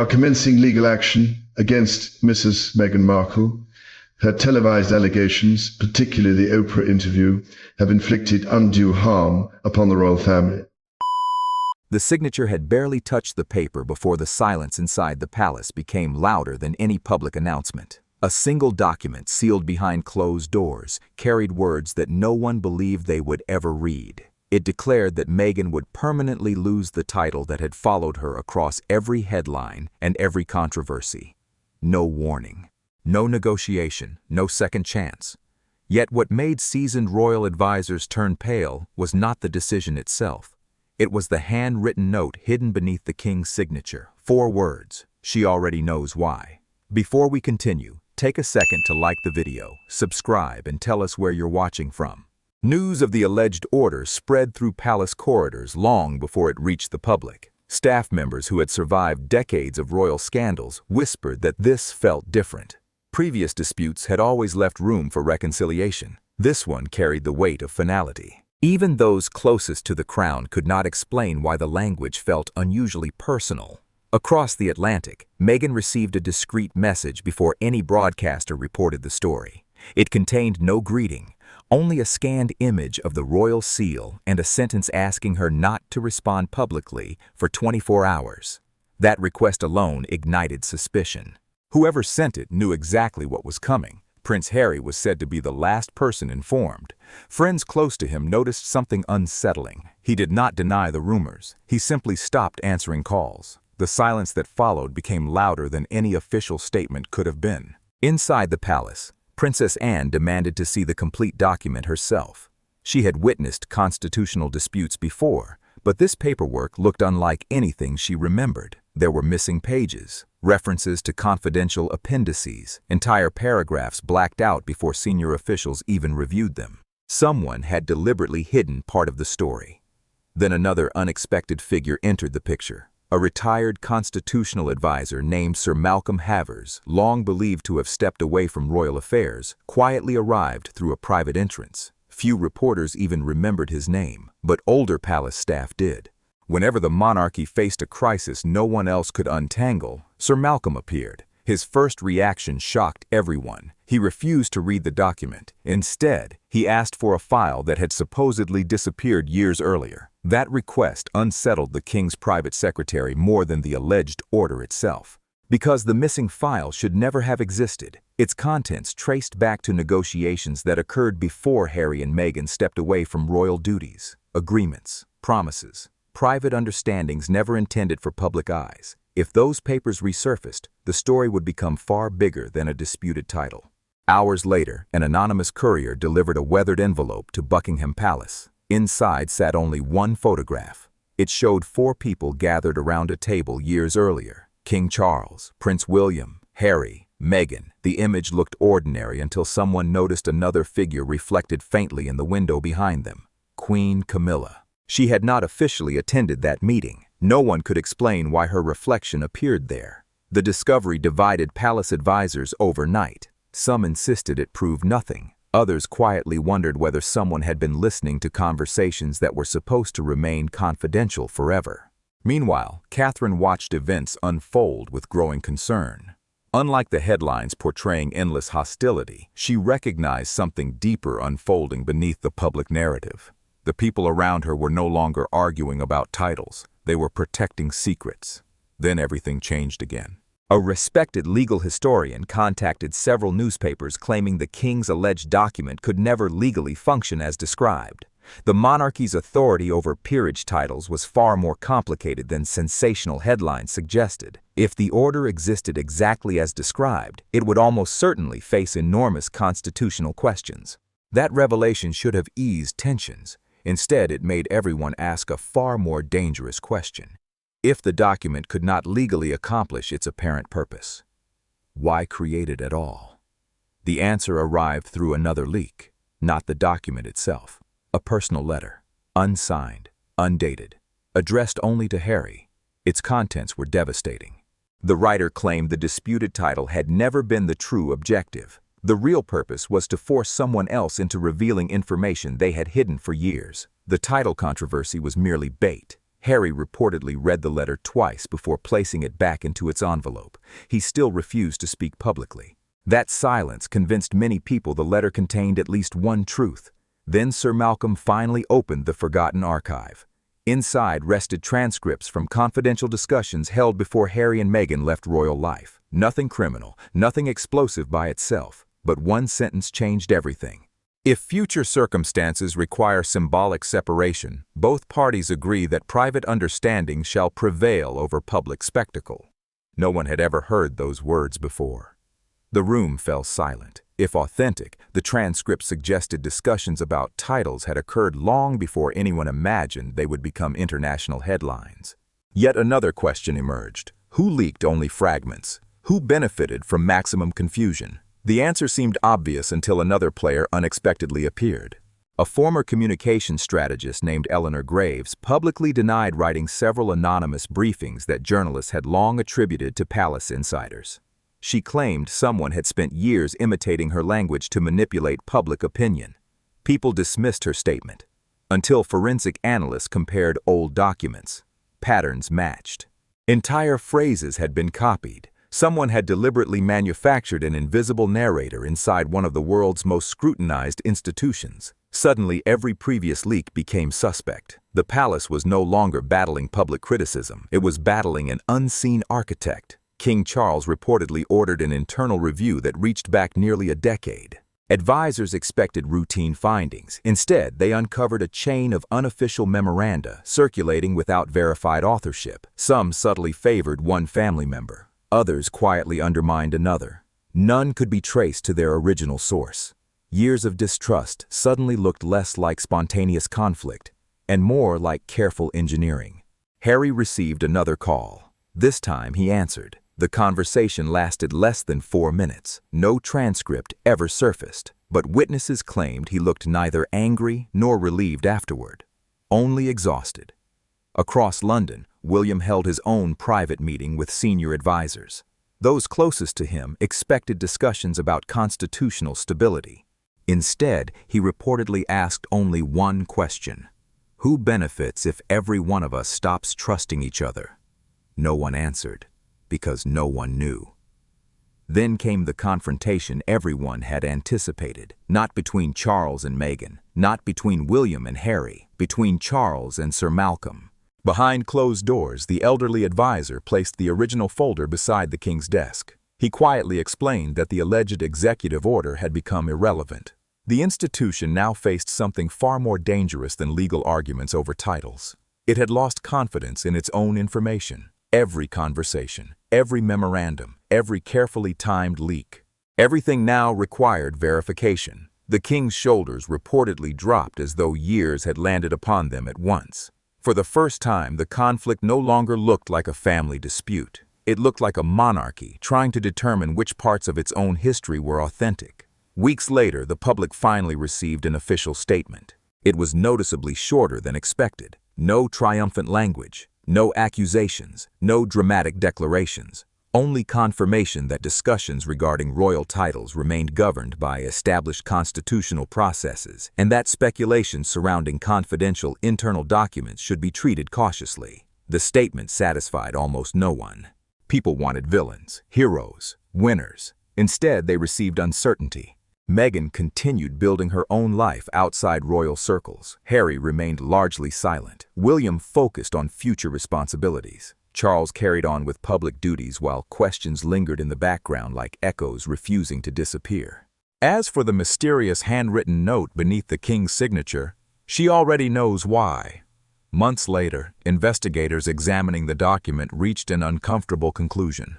are commencing legal action against Mrs. Meghan Markle. Her televised allegations, particularly the Oprah interview, have inflicted undue harm upon the royal family. The signature had barely touched the paper before the silence inside the palace became louder than any public announcement. A single document sealed behind closed doors carried words that no one believed they would ever read. It declared that Meghan would permanently lose the title that had followed her across every headline and every controversy. No warning, no negotiation, no second chance. Yet what made seasoned royal advisors turn pale was not the decision itself. It was the handwritten note hidden beneath the king's signature. 4 words. She already knows why. Before we continue, take a second to like the video, subscribe, and tell us where you're watching from. News of the alleged order spread through palace corridors long before it reached the public. Staff members who had survived decades of royal scandals whispered that this felt different. Previous disputes had always left room for reconciliation. This one carried the weight of finality. Even those closest to the crown could not explain why the language felt unusually personal. Across the Atlantic, Meghan received a discreet message before any broadcaster reported the story. It contained no greeting, only a scanned image of the royal seal and a sentence asking her not to respond publicly for 24 hours. That request alone ignited suspicion. Whoever sent it knew exactly what was coming. Prince Harry was said to be the last person informed. Friends close to him noticed something unsettling. He did not deny the rumors. He simply stopped answering calls. The silence that followed became louder than any official statement could have been. Inside the palace, Princess Anne demanded to see the complete document herself. She had witnessed constitutional disputes before, but this paperwork looked unlike anything she remembered. There were missing pages, references to confidential appendices, entire paragraphs blacked out before senior officials even reviewed them. Someone had deliberately hidden part of the story. Then another unexpected figure entered the picture. A retired constitutional advisor named Sir Malcolm Havers, long believed to have stepped away from royal affairs, quietly arrived through a private entrance. Few reporters even remembered his name, but older palace staff did. Whenever the monarchy faced a crisis no one else could untangle, Sir Malcolm appeared. His first reaction shocked everyone. He refused to read the document. Instead, he asked for a file that had supposedly disappeared years earlier. That request unsettled the king's private secretary more than the alleged order itself. Because the missing file should never have existed, its contents traced back to negotiations that occurred before Harry and Meghan stepped away from royal duties. Agreements, promises, private understandings never intended for public eyes. If those papers resurfaced, the story would become far bigger than a disputed title. Hours later, an anonymous courier delivered a weathered envelope to Buckingham Palace. Inside sat only one photograph. It showed 4 people gathered around a table years earlier. King Charles, Prince William, Harry, Meghan. The image looked ordinary until someone noticed another figure reflected faintly in the window behind them. Queen Camilla. She had not officially attended that meeting. No one could explain why her reflection appeared there. The discovery divided palace advisors overnight. Some insisted it proved nothing. Others quietly wondered whether someone had been listening to conversations that were supposed to remain confidential forever. Meanwhile, Catherine watched events unfold with growing concern. Unlike the headlines portraying endless hostility, she recognized something deeper unfolding beneath the public narrative. The people around her were no longer arguing about titles. They were protecting secrets. Then everything changed again. A respected legal historian contacted several newspapers claiming the king's alleged document could never legally function as described. The monarchy's authority over peerage titles was far more complicated than sensational headlines suggested. If the order existed exactly as described, it would almost certainly face enormous constitutional questions. That revelation should have eased tensions. Instead, it made everyone ask a far more dangerous question. If the document could not legally accomplish its apparent purpose, why create it at all? The answer arrived through another leak, not the document itself. A personal letter, unsigned, undated, addressed only to Harry. Its contents were devastating. The writer claimed the disputed title had never been the true objective. The real purpose was to force someone else into revealing information they had hidden for years. The title controversy was merely bait. Harry reportedly read the letter twice before placing it back into its envelope. He still refused to speak publicly. That silence convinced many people the letter contained at least one truth. Then Sir Malcolm finally opened the forgotten archive. Inside rested transcripts from confidential discussions held before Harry and Meghan left royal life. Nothing criminal, nothing explosive by itself, but one sentence changed everything. If future circumstances require symbolic separation, both parties agree that private understanding shall prevail over public spectacle. No one had ever heard those words before. The room fell silent. If authentic, the transcript suggested discussions about titles had occurred long before anyone imagined they would become international headlines. Yet another question emerged. Who leaked only fragments? Who benefited from maximum confusion? The answer seemed obvious until another player unexpectedly appeared. A former communications strategist named Eleanor Graves publicly denied writing several anonymous briefings that journalists had long attributed to palace insiders. She claimed someone had spent years imitating her language to manipulate public opinion. People dismissed her statement, until forensic analysts compared old documents. Patterns matched. Entire phrases had been copied. Someone had deliberately manufactured an invisible narrator inside one of the world's most scrutinized institutions. Suddenly, every previous leak became suspect. The palace was no longer battling public criticism. It was battling an unseen architect. King Charles reportedly ordered an internal review that reached back nearly a decade. Advisors expected routine findings. Instead, they uncovered a chain of unofficial memoranda circulating without verified authorship. Some subtly favored one family member. Others quietly undermined another. None could be traced to their original source. Years of distrust suddenly looked less like spontaneous conflict and more like careful engineering. Harry received another call. This time he answered. The conversation lasted less than 4 minutes. No transcript ever surfaced, but witnesses claimed he looked neither angry nor relieved afterward, only exhausted. Across London, William held his own private meeting with senior advisors. Those closest to him expected discussions about constitutional stability. Instead, he reportedly asked only one question. Who benefits if every one of us stops trusting each other? No one answered, because no one knew. Then came the confrontation everyone had anticipated, not between Charles and Meghan, not between William and Harry, between Charles and Sir Malcolm. Behind closed doors, the elderly advisor placed the original folder beside the king's desk. He quietly explained that the alleged executive order had become irrelevant. The institution now faced something far more dangerous than legal arguments over titles. It had lost confidence in its own information. Every conversation, every memorandum, every carefully timed leak. Everything now required verification. The king's shoulders reportedly dropped as though years had landed upon them at once. For the first time, the conflict no longer looked like a family dispute. It looked like a monarchy trying to determine which parts of its own history were authentic. Weeks later, the public finally received an official statement. It was noticeably shorter than expected. No triumphant language, no accusations, no dramatic declarations. Only confirmation that discussions regarding royal titles remained governed by established constitutional processes, and that speculations surrounding confidential internal documents should be treated cautiously. The statement satisfied almost no one. People wanted villains, heroes, winners. Instead, they received uncertainty. Meghan continued building her own life outside royal circles. Harry remained largely silent. William focused on future responsibilities. Charles carried on with public duties while questions lingered in the background like echoes refusing to disappear. As for the mysterious handwritten note beneath the king's signature, she already knows why. Months later, investigators examining the document reached an uncomfortable conclusion.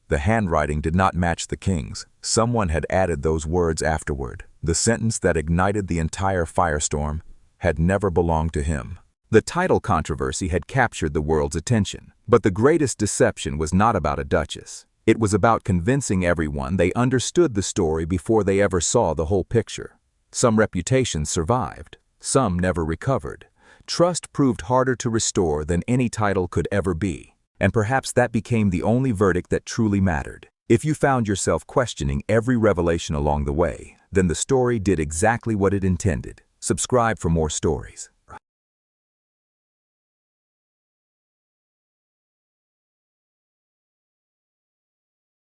The handwriting did not match the king's. Someone had added those words afterward. The sentence that ignited the entire firestorm had never belonged to him. The title controversy had captured the world's attention. But the greatest deception was not about a duchess. It was about convincing everyone they understood the story before they ever saw the whole picture. Some reputations survived. Some never recovered. Trust proved harder to restore than any title could ever be. And perhaps that became the only verdict that truly mattered. If you found yourself questioning every revelation along the way, then the story did exactly what it intended. Subscribe for more stories.